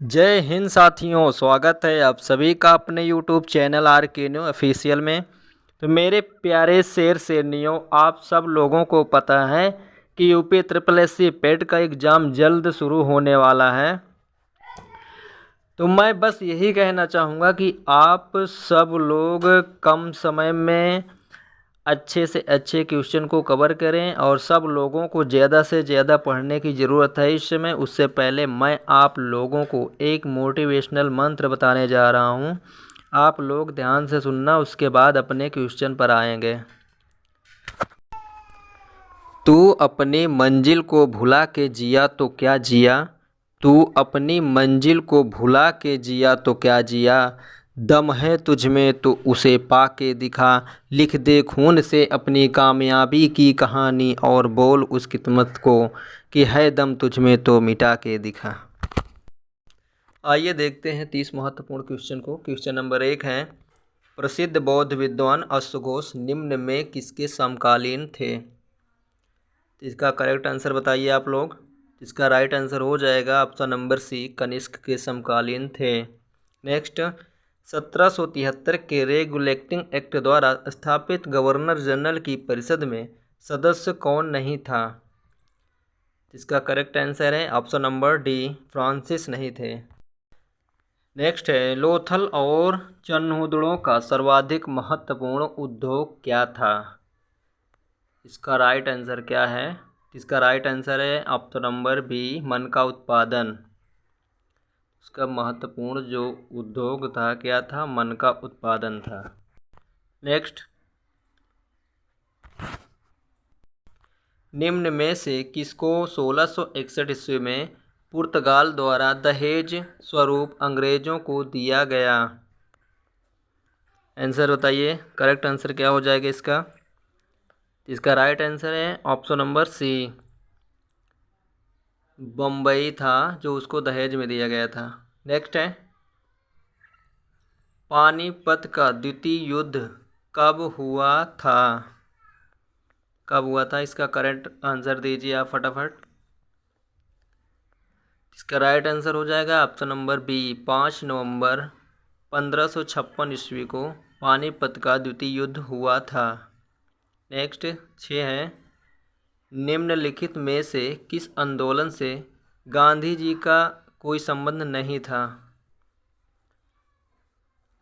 जय हिंद साथियों, स्वागत है आप सभी का अपने यूट्यूब चैनल आर के न्यू ऑफिशियल में। तो मेरे प्यारे शेर शेरनियों, आप सब लोगों को पता है कि यूपी ट्रिपल एस सी पेट का एग्ज़ाम जल्द शुरू होने वाला है। तो मैं बस यही कहना चाहूँगा कि आप सब लोग कम समय में अच्छे से अच्छे क्वेश्चन को कवर करें और सब लोगों को ज़्यादा से ज़्यादा पढ़ने की ज़रूरत है इस समय। उससे पहले मैं आप लोगों को एक मोटिवेशनल मंत्र बताने जा रहा हूं। आप लोग ध्यान से सुनना, उसके बाद अपने क्वेश्चन पर आएंगे। तू अपनी मंजिल को भुला के जिया तो क्या जिया, तू अपनी मंजिल को भुला के जिया तो क्या जिया, दम है तुझ में तो उसे पाके दिखा, लिख दे खून से अपनी कामयाबी की कहानी और बोल उस किस्मत को कि है दम तुझ में तो मिटा के दिखा। आइए देखते हैं 30 महत्वपूर्ण क्वेश्चन को। क्वेश्चन नंबर 1 है, प्रसिद्ध बौद्ध विद्वान अश्वघोष निम्न में किसके समकालीन थे। इसका करेक्ट आंसर बताइए आप लोग। इसका राइट आंसर हो जाएगा ऑप्शन नंबर सी, कनिष्क के समकालीन थे। नेक्स्ट, 1773 के रेगुलेटिंग एक्ट द्वारा स्थापित गवर्नर जनरल की परिषद में सदस्य कौन नहीं था। इसका करेक्ट आंसर है ऑप्शन नंबर डी, फ्रांसिस नहीं थे। नेक्स्ट है, लोथल और चन्होदड़ों का सर्वाधिक महत्वपूर्ण उद्योग क्या था। इसका राइट आंसर क्या है। इसका राइट आंसर है ऑप्शन नंबर बी, मन का उत्पादन। उसका महत्वपूर्ण जो उद्योग था क्या था, मन का उत्पादन था। नेक्स्ट, निम्न में से किसको 1661 ईस्वी में पुर्तगाल द्वारा दहेज स्वरूप अंग्रेजों को दिया गया। आंसर बताइए, करेक्ट आंसर क्या हो जाएगा इसका। इसका राइट आंसर है ऑप्शन नंबर सी, बम्बई था जो उसको दहेज में दिया गया था। नेक्स्ट है, पानीपत का द्वितीय युद्ध कब हुआ था। कब हुआ था, इसका करेक्ट आंसर दीजिए आप फटाफट। इसका राइट आंसर हो जाएगा ऑप्शन नंबर बी, 5 नवंबर 1556 ईस्वी को पानीपत का द्वितीय युद्ध हुआ था। नेक्स्ट 6 है, निम्नलिखित में से किस आंदोलन से गांधी जी का कोई संबंध नहीं था।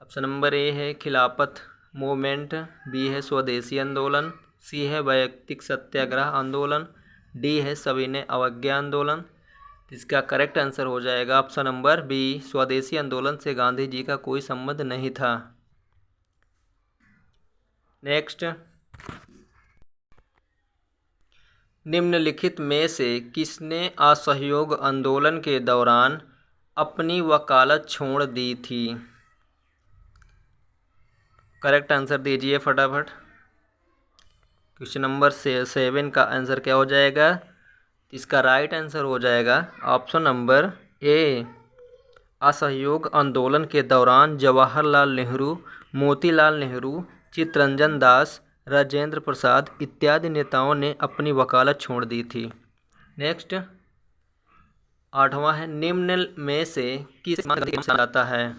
ऑप्शन नंबर ए है खिलाफत मूवमेंट, बी है स्वदेशी आंदोलन, सी है वैयक्तिक सत्याग्रह आंदोलन, डी है सविनय अवज्ञा आंदोलन। इसका करेक्ट आंसर हो जाएगा ऑप्शन नंबर बी, स्वदेशी आंदोलन से गांधी जी का कोई संबंध नहीं था। नेक्स्ट, निम्नलिखित में से किसने असहयोग आंदोलन के दौरान अपनी वकालत छोड़ दी थी। करेक्ट आंसर दीजिए फटाफट। क्वेश्चन नंबर 7 का आंसर क्या हो जाएगा। इसका राइट आंसर हो जाएगा ऑप्शन नंबर ए, असहयोग आंदोलन के दौरान जवाहरलाल नेहरू, मोतीलाल नेहरू, चित्तरंजन दास, राजेंद्र प्रसाद इत्यादि नेताओं ने अपनी वकालत छोड़ दी थी। नेक्स्ट 8वां है, निम्न में से किस आता है।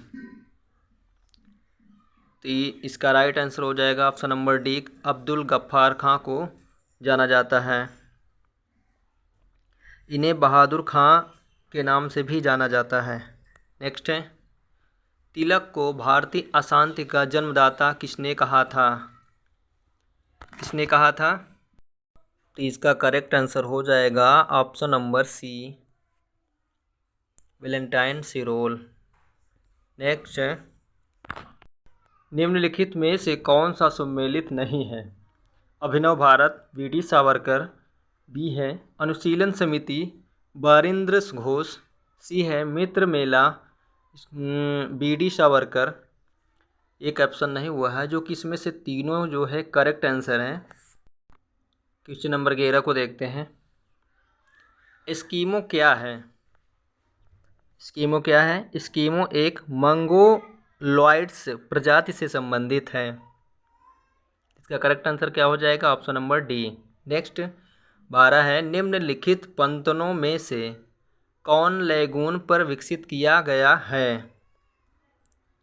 तो इसका राइट आंसर हो जाएगा option number D, Abdul Gaffar Khan को जाना जाता है। इन्हें बहादुर खां के नाम से भी जाना जाता है। नेक्स्ट है, तिलक को भारतीय अशांति का जन्मदाता किसने कहा था। किसने कहा था। तो इसका करेक्ट आंसर हो जाएगा option number C, Valentine सिरोल। Next है, निम्नलिखित में से कौन सा सम्मिलित नहीं है। अभिनव भारत, वी.डी. सावरकर, बी है अनुशीलन समिति, बारिंद्र घोष, सी है मित्र मेला, बी.डी. सावरकर। एक ऑप्शन नहीं हुआ है, जो कि इसमें से तीनों जो है करेक्ट आंसर हैं। क्वेश्चन नंबर 11 को देखते हैं। एस्किमो क्या है। एस्किमो क्या है। एस्किमो एक मंगोलॉयड्स प्रजाति से संबंधित है। इसका करेक्ट आंसर क्या हो जाएगा, ऑप्शन नंबर डी। नेक्स्ट 12 है, निम्नलिखित पंक्तनों में से कौन लैगून पर विकसित किया गया है?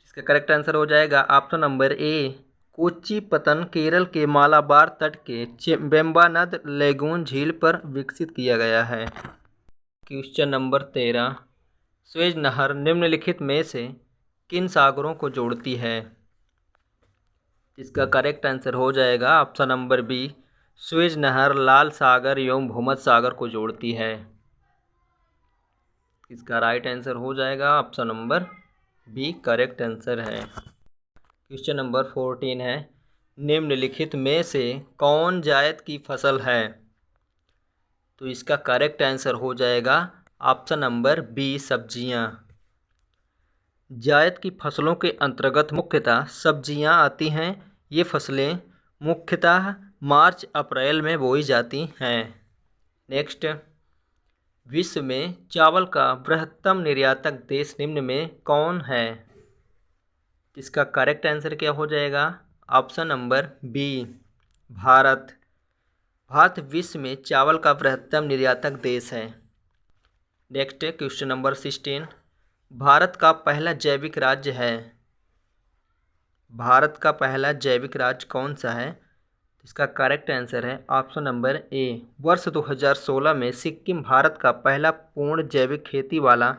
इसका करेक्ट आंसर हो जाएगा ऑप्शन नंबर ए, कोच्चिपतन केरल के मालाबार तट के वेम्बानाद लैगून झील पर विकसित किया गया है। क्वेश्चन नंबर 13, स्वेज नहर निम्नलिखित में से किन सागरों को जोड़ती है? इसका करेक्ट आंसर हो जाएगा ऑप्शन नंबर बी, स्वेज नहर लाल सागर एवं भूमध्य सागर को जोड़ती है। इसका राइट आंसर हो जाएगा option number B, correct answer है। क्वेश्चन नंबर 14 है, निम्नलिखित में से कौन जायद की फसल है? तो इसका करेक्ट आंसर हो जाएगा ऑप्शन नंबर बी, सब्जियां। जायद की फसलों के अंतर्गत मुख्यतः सब्जियां आती हैं। ये फसलें मुख्यतः मार्च अप्रैल में बोई जाती हैं। नेक्स्ट, विश्व में चावल का बृहत्तम निर्यातक देश निम्न में कौन है? इसका करेक्ट आंसर क्या हो जाएगा? Option number B, Bharat. Bharat विश्व में चावल का बृहत्तम निर्यातक देश है। नेक्स्ट, क्वेश्चन नंबर 16, भारत का पहला जैविक राज्य है। भारत का पहला जैविक राज्य कौन सा है? इसका करेक्ट आंसर है ऑप्शन नंबर ए, वर्ष 2016 में सिक्किम भारत का पहला पूर्ण जैविक खेती वाला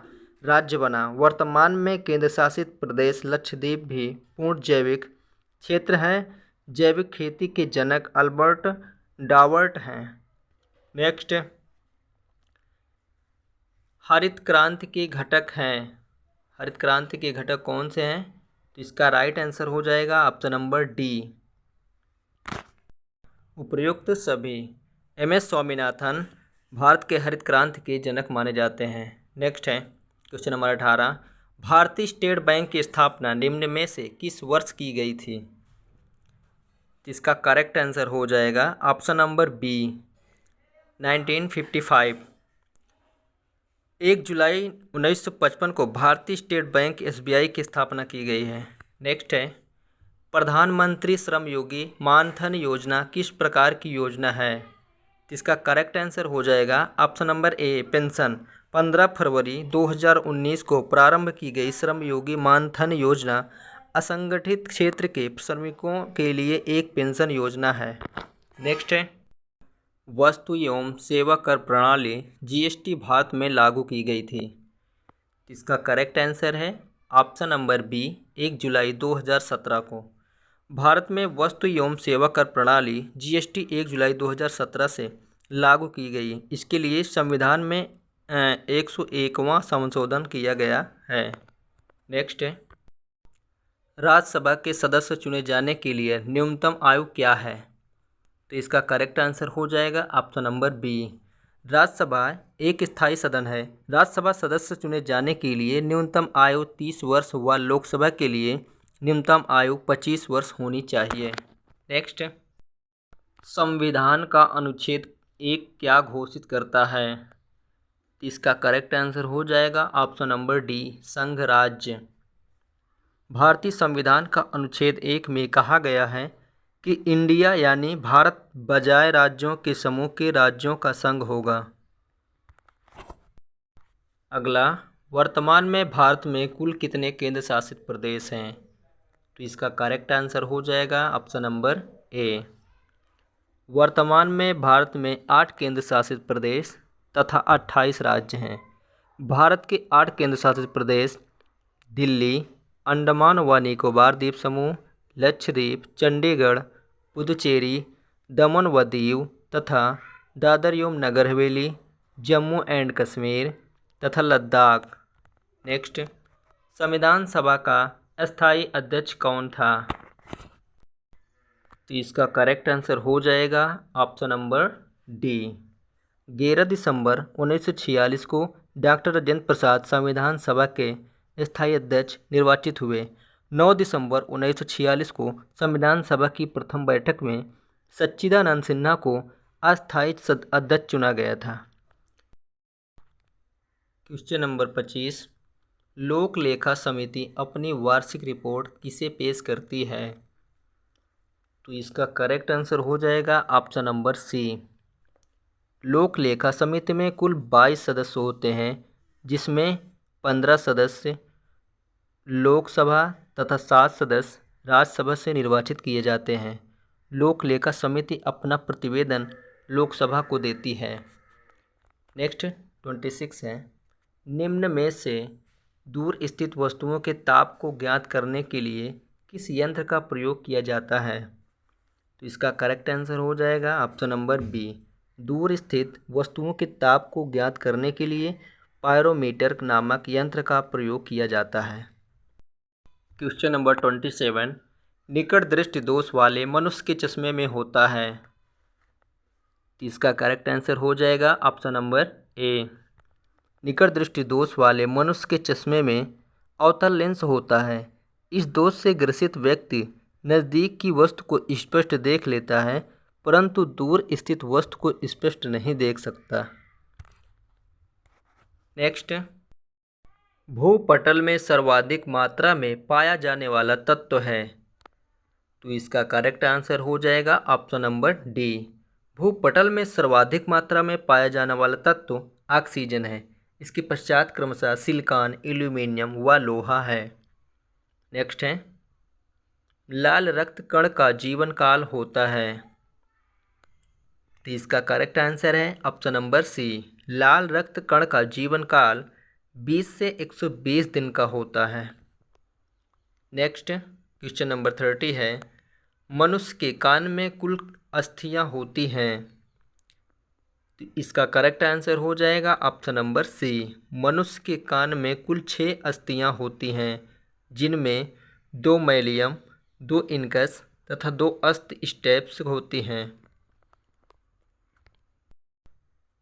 राज्य बना। वर्तमान में केंद्र शासित प्रदेश लक्षद्वीप भी पूर्ण जैविक क्षेत्र है। जैविक खेती के जनक अल्बर्ट डावर्ट हैं। नेक्स्ट, हरित क्रांति के घटक हैं। हरित क्रांति के घटक कौन से हैं? तो इसका राइट आंसर हो जाएगा ऑप्शन नंबर डी, उपर्युक्त सभी। एम.एस. स्वामीनाथन भारत के हरित क्रांति के जनक माने जाते हैं। नेक्स्ट है क्वेश्चन नंबर 18, भारतीय स्टेट बैंक की स्थापना निम्न में से किस वर्ष की गई थी? इसका करेक्ट आंसर हो जाएगा ऑप्शन नंबर बी, 1955। 1 जुलाई 1955 को भारतीय स्टेट बैंक SBI की स्थापना की गई है। नेक्स्ट है, प्रधानमंत्री श्रम योगी मानधन योजना किस प्रकार की योजना है? इसका करेक्ट आंसर हो जाएगा ऑप्शन नंबर ए, पेंशन। 15 फरवरी 2019 को प्रारंभ की गई श्रम योगी मानधन योजना असंगठित क्षेत्र के श्रमिकों के लिए एक पेंशन योजना है। नेक्स्ट है, वस्तु एवं सेवा कर प्रणाली GST भारत में लागू की गई थी। इसका करेक्ट आंसर है ऑप्शन नंबर बी, 1 जुलाई 2017 को। भारत में वस्तु एवं सेवा कर प्रणाली GST 1 जुलाई 2017 से लागू की गई। इसके लिए संविधान में 101वां संशोधन किया गया है। नेक्स्ट है, राज्यसभा के सदस्य चुने जाने के लिए न्यूनतम आयु क्या है? तो इसका करेक्ट आंसर हो जाएगा ऑप्शन नंबर बी, राज्यसभा एक स्थायी सदन है। राज्यसभा सदस्य चुने जाने के लिए न्यूनतम आयु 30 वर्ष व लोकसभा के लिए न्यूनतम आयु 25 वर्ष होनी चाहिए। नेक्स्ट, संविधान का अनुच्छेद 1 क्या घोषित करता है? इसका करेक्ट आंसर हो जाएगा ऑप्शन नंबर डी, संघ राज्य। भारतीय संविधान का अनुच्छेद 1 में कहा गया है कि इंडिया यानी भारत बजाय राज्यों के समूह के राज्यों का संघ होगा। अगला, वर्तमान में भारत में कुल कितने केंद्र शासित प्रदेश हैं? तो इसका करेक्ट आंसर हो जाएगा ऑप्शन नंबर ए, वर्तमान में भारत में 8 केंद्र शासित प्रदेश तथा 28 राज्य हैं। भारत के 8 केंद्र शासित प्रदेश दिल्ली, अंडमान व निकोबार द्वीप समूह, लक्षद्वीप, चंडीगढ़, पुदुचेरी, दमन व दीव तथा दादर एवं नगर हवेली, जम्मू एंड कश्मीर तथा लद्दाख। नेक्स्ट, संविधान सभा का अस्थायी अध्यक्ष कौन था? तो इसका करेक्ट आंसर हो जाएगा ऑप्शन नंबर डी, 11 दिसंबर 1946 को डॉक्टर राजेंद्र प्रसाद संविधान सभा के स्थायी अध्यक्ष निर्वाचित हुए। 9 दिसंबर 1946 को संविधान सभा की प्रथम बैठक में सच्चिदानंद सिन्हा को अस्थायी अध्यक्ष चुना गया था। क्वेश्चन नंबर 25, लोक लेखा समिति अपनी वार्षिक रिपोर्ट किसे पेश करती है? तो इसका करेक्ट आंसर हो जाएगा ऑप्शन नंबर सी, लोक लेखा समिति में कुल 22 सदस्य होते हैं। जिसमें 15 सदस्य लोकसभा तथा 7 सदस्य राज्यसभा से निर्वाचित किए जाते हैं। लोक लेखा समिति अपना प्रतिवेदन लोकसभा को देती है। नेक्स्ट 26 है, निम्न में से दूर स्थित वस्तुओं के ताप को ज्ञात करने के लिए किस यंत्र का प्रयोग किया जाता है? तो इसका करेक्ट आंसर हो जाएगा ऑप्शन नंबर बी। दूर स्थित वस्तुओं के ताप को ज्ञात करने के लिए पायरोमीटर नामक यंत्र का प्रयोग किया जाता है। क्वेश्चन नंबर 27, निकट दृष्टि दोष वाले मनुष्य के चश्मे में होता है। तो इसका करेक्ट आंसर हो जाएगा ऑप्शन नंबर ए। निकट दृष्टि दोष वाले मनुष्य के चश्मे में अवतल लेंस होता है। इस दोष से ग्रसित व्यक्ति नज़दीक की वस्तु को स्पष्ट देख लेता है, परंतु दूर स्थित वस्तु को स्पष्ट नहीं देख सकता। नेक्स्ट, भूपटल में सर्वाधिक मात्रा में पाया जाने वाला तत्व है। तो इसका करेक्ट आंसर हो जाएगा ऑप्शन नंबर डी। भूपटल में सर्वाधिक मात्रा में पाया जाने वाला तत्व ऑक्सीजन है। इसके पश्चात क्रमशः सिलिकॉन, एल्यूमिनियम व लोहा है। नेक्स्ट है, लाल रक्त कण का जीवन काल होता है। तो इसका करेक्ट आंसर है ऑप्शन नंबर सी। लाल रक्त कण का जीवन काल 20 से 120 दिन का होता है। नेक्स्ट क्वेश्चन नंबर 30 है, मनुष्य के कान में कुल अस्थियां होती हैं। तो इसका करेक्ट आंसर हो जाएगा ऑप्शन नंबर सी। मनुष्य के कान में कुल 6 अस्थियां होती हैं, जिनमें 2 मैलियम, 2 इनकस तथा 2 अस्थि स्टेप्स होती हैं।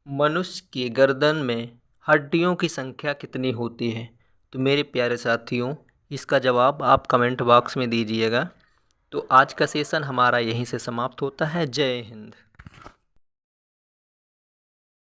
मनुष्य की गर्दन में हड्डियों की संख्या कितनी होती है? तो मेरे प्यारे साथियों, इसका जवाब आप कमेंट बॉक्स में दीजिएगा। तो आज का सेशन हमारा यहीं से समाप्त होता है। जय हिंद।